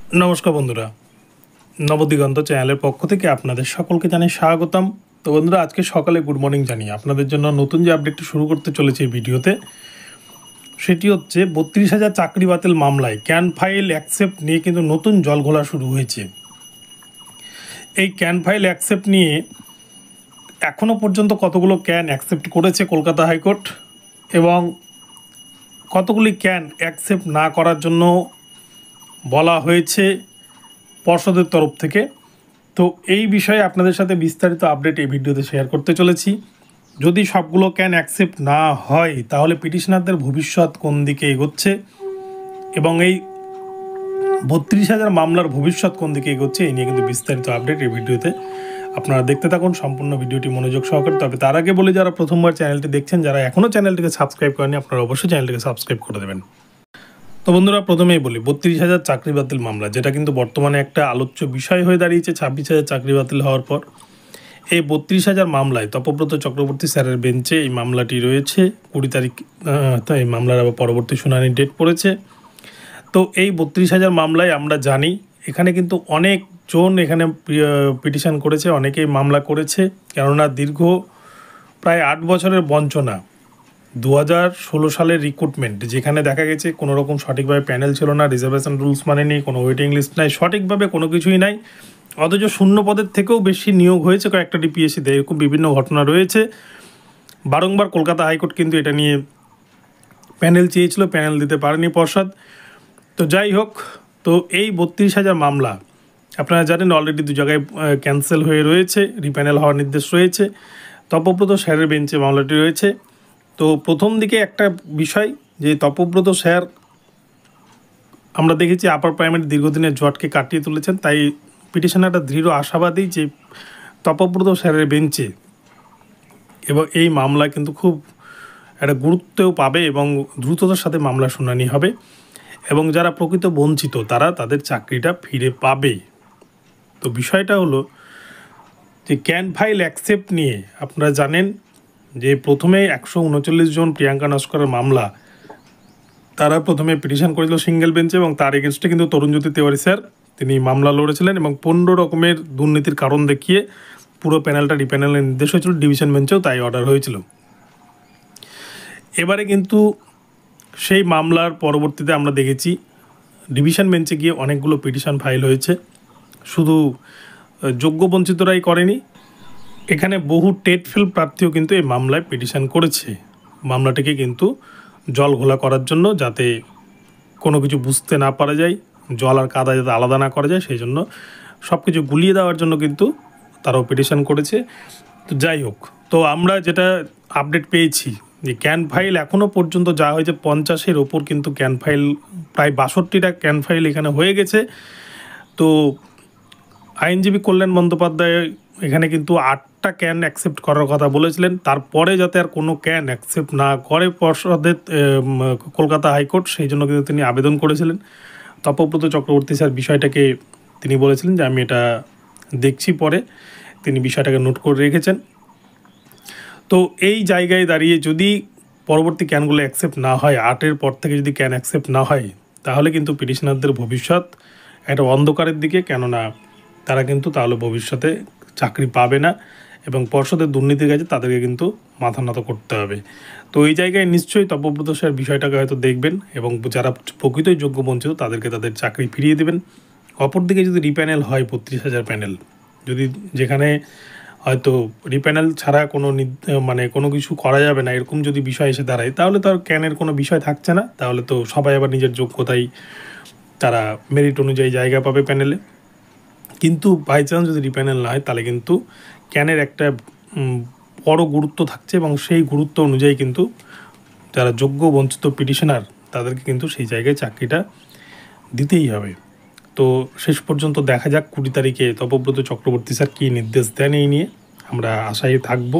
নমস্কার বন্ধুরা, নবদিগন্ত চ্যানেলের পক্ষ থেকে আপনাদের সকলকে জানাই স্বাগতম। তো বন্ধুরা, আজকে সকালে গুড মর্নিং জানিয়ে আপনাদের জন্য নতুন যে আপডেটটি শুরু করতে চলেছে এই ভিডিওতে, সেটি হচ্ছে 32,000 চাকরি বাতিল মামলায় ক্যান ফাইল অ্যাকসেপ্ট নিয়ে কিন্তু নতুন জলঘোলা শুরু হয়েছে। এই ক্যান ফাইল অ্যাকসেপ্ট নিয়ে এখনও পর্যন্ত কতগুলো ক্যান অ্যাকসেপ্ট করেছে কলকাতা হাইকোর্ট এবং কতগুলি ক্যান অ্যাকসেপ্ট না করার জন্য বলা হয়েছে পর্ষদের তরফ থেকে। তো এই বিষয়ে আপনাদের সাথে বিস্তারিত আপডেট এই ভিডিওতে শেয়ার করতে চলেছি। যদি সবগুলো ক্যান অ্যাকসেপ্ট না হয় তাহলে পিটিশনারদের ভবিষ্যৎ কোন দিকে এগোচ্ছে এবং এই 32,000 মামলার ভবিষ্যৎ কোন দিকে এগোচ্ছে এই নিয়ে কিন্তু বিস্তারিত আপডেট এই ভিডিওতে। আপনারা দেখতে থাকুন সম্পূর্ণ ভিডিওটি মনোযোগ সহকারে। তবে তার আগে বলে, যারা প্রথমবার চ্যানেলটি দেখছেন, যারা এখনও চ্যানেলটিকে সাবস্ক্রাইব করেনি, আপনারা অবশ্যই চ্যানেলটিকে সাবস্ক্রাইব করে দেবেন। তো বন্ধুরা, প্রথমেই বলি 32,000 চাকরি বাতিল মামলা, যেটা কিন্তু বর্তমানে একটা আলোচ্য বিষয় হয়ে দাঁড়িয়েছে 26,000 চাকরি বাতিল হওয়ার পর। এই 32,000 মামলায় তপব্রত চক্রবর্তী স্যারের বেঞ্চে এই মামলাটি রয়েছে। 20 তারিখ এই মামলার আবার পরবর্তী শুনানির ডেট পড়েছে। তো এই 32,000 মামলায় আমরা জানি এখানে কিন্তু অনেকজন এখানে পিটিশন করেছে, অনেকেই মামলা করেছে। কেননা দীর্ঘ প্রায় 8 বছরের বঞ্চনা, 2016 সালের রিক্রুটমেন্ট, যেখানে দেখা গেছে কোনো রকম সঠিকভাবে প্যানেল ছিল না, রিজার্ভেশন রুলস মানেনি, কোনো ওয়েটিং লিস্ট নাই, সঠিকভাবে কোনো কিছুই নাই, অথচ শূন্য পদের থেকেও বেশি নিয়োগ হয়েছে কয়েকটা ডিপিএসসিতে। এরকম বিভিন্ন ঘটনা রয়েছে। বারংবার কলকাতা হাইকোর্ট কিন্তু এটা নিয়ে প্যানেল চেয়েছিল, প্যানেল দিতে পারেনি পর্ষদ। তো যাই হোক, তো এই 32,000 মামলা আপনারা জানেন অলরেডি 2 জায়গায় ক্যান্সেল হয়ে রয়েছে, রিপ্যানেল হওয়ার নির্দেশ রয়েছে। তপব্রত স্যারের বেঞ্চে মামলাটি রয়েছে। তো প্রথম দিকে একটা বিষয়, যে তপব্রত স্যার আমরা দেখেছি আপার প্রাইমারি দীর্ঘদিনের জটকে কাটিয়ে তুলেছেন, তাই পিটিশনাররা দৃঢ় আশাবাদী যে তপব্রত স্যারের বেঞ্চে এবং এই মামলা কিন্তু খুব একটা গুরুত্বও পাবে এবং দ্রুততার সাথে মামলা শুনানি হবে এবং যারা প্রকৃত বঞ্চিত তারা তাদের চাকরিটা ফিরে পাবে। তো বিষয়টা হলো যে ক্যান ফাইল অ্যাকসেপ্ট নিয়ে আপনারা জানেন যে প্রথমে 139 জন প্রিয়াঙ্কা নস্করের মামলা, তারা প্রথমে পিটিশন করেছিল সিঙ্গেল বেঞ্চে এবং তার এগেনস্টে কিন্তু তরুণজ্যোতি তেওয়ারি স্যার তিনি মামলা লড়েছিলেন এবং 15 রকমের দুর্নীতির কারণ দেখিয়ে পুরো প্যানেলটা রিপ্যানেলের নির্দেশ হয়েছিল। ডিভিশন বেঞ্চেও তাই অর্ডার হয়েছিল। এবারে কিন্তু সেই মামলার পরবর্তীতে আমরা দেখেছি ডিভিশন বেঞ্চে গিয়ে অনেকগুলো পিটিশন ফাইল হয়েছে। শুধু যোগ্য বঞ্চিতরাই করেনি, এখানে বহু টেট ফেল প্রার্থীও কিন্তু এই মামলায় পিটিশন করেছে, মামলাটিকে কিন্তু জল ঘোলা করার জন্য, যাতে কোনো কিছু বুঝতে না পারা যায়, জল আর কাদা যাতে আলাদা না করা যায়, সেই জন্য সব কিছু গুলিয়ে দেওয়ার জন্য কিন্তু তারাও পিটিশন করেছে। তো যাই হোক, তো আমরা যেটা আপডেট পেয়েছি যে ক্যান ফাইল এখনও পর্যন্ত যা হয়েছে 50-এর ওপর কিন্তু ক্যান ফাইল, প্রায় 62টা ক্যান ফাইল এখানে হয়ে গেছে। তো আইনজীবী কল্যাণ বন্দ্যোপাধ্যায় এখানে কিন্তু 8টা ক্যান অ্যাকসেপ্ট করার কথা বলেছিলেন। তারপরে যাতে আর কোনো ক্যান অ্যাকসেপ্ট না করে পর্ষদের কলকাতা হাইকোর্ট, সেই জন্য কিন্তু তিনি আবেদন করেছিলেন। তপব্রত চক্রবর্তী স্যার বিষয়টাকে তিনি বলেছিলেন যে আমি এটা দেখছি পরে, তিনি বিষয়টাকে নোট করে রেখেছেন। তো এই জায়গায় দাঁড়িয়ে যদি পরবর্তী ক্যানগুলো অ্যাকসেপ্ট না হয়, 8-এর পর থেকে যদি ক্যান অ্যাকসেপ্ট না হয়, তাহলে কিন্তু পিটিশনারদের ভবিষ্যৎ একটা অন্ধকারের দিকে। কেননা তারা কিন্তু তাহলে ভবিষ্যতে চাকরি পাবে না এবং পর্ষদের দুর্নীতির কাছে তাদেরকে কিন্তু মাথা নত করতে হবে। তো এই জায়গায় নিশ্চয়ই তপব্রত স্যার বিষয়টাকে হয়তো দেখবেন এবং যারা প্রকৃতই যোগ্য বঞ্চিত তাদেরকে তাদের চাকরি ফিরিয়ে দেবেন। অপরদিকে যদি রিপ্যানেল হয় 32,000 প্যানেল, যদি যেখানে হয়তো রিপ্যানেল ছাড়া কোনো মানে কোনো কিছু করা যাবে না, এরকম যদি বিষয় এসে দাঁড়ায়, তাহলে তো আর ক্যানের কোনো বিষয় থাকছে না। তাহলে তো সবাই আবার নিজের যোগ্যতায় তারা মেরিট অনুযায়ী জায়গা পাবে প্যানেলে। কিন্তু বাই চান্স যদি রিপ্যানেল না হয়, তাহলে কিন্তু ক্যানের একটা বড় গুরুত্ব থাকছে এবং সেই গুরুত্ব অনুযায়ী কিন্তু যারা যোগ্য বঞ্চিত পিটিশনার তাদেরকে কিন্তু সেই জায়গায় চাকরিটা দিতেই হবে। তো শেষ পর্যন্ত দেখা যাক 20 তারিখে তপব্রত চক্রবর্তী স্যার কী নির্দেশ দেন, এই নিয়ে আমরা আশায় থাকব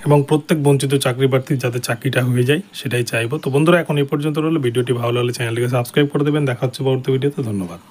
এবং প্রত্যেক বঞ্চিত চাকরি প্রার্থীর যাতে চাকরিটা হয়ে যায় সেটাই চাইবো। তো বন্ধুরা, এখন এই পর্যন্ত রইল। ভিডিওটি ভালো লাগলে চ্যানেলটিকে সাবস্ক্রাইব করে দেবেন। দেখা হচ্ছে পরবর্তী ভিডিওতে। ধন্যবাদ।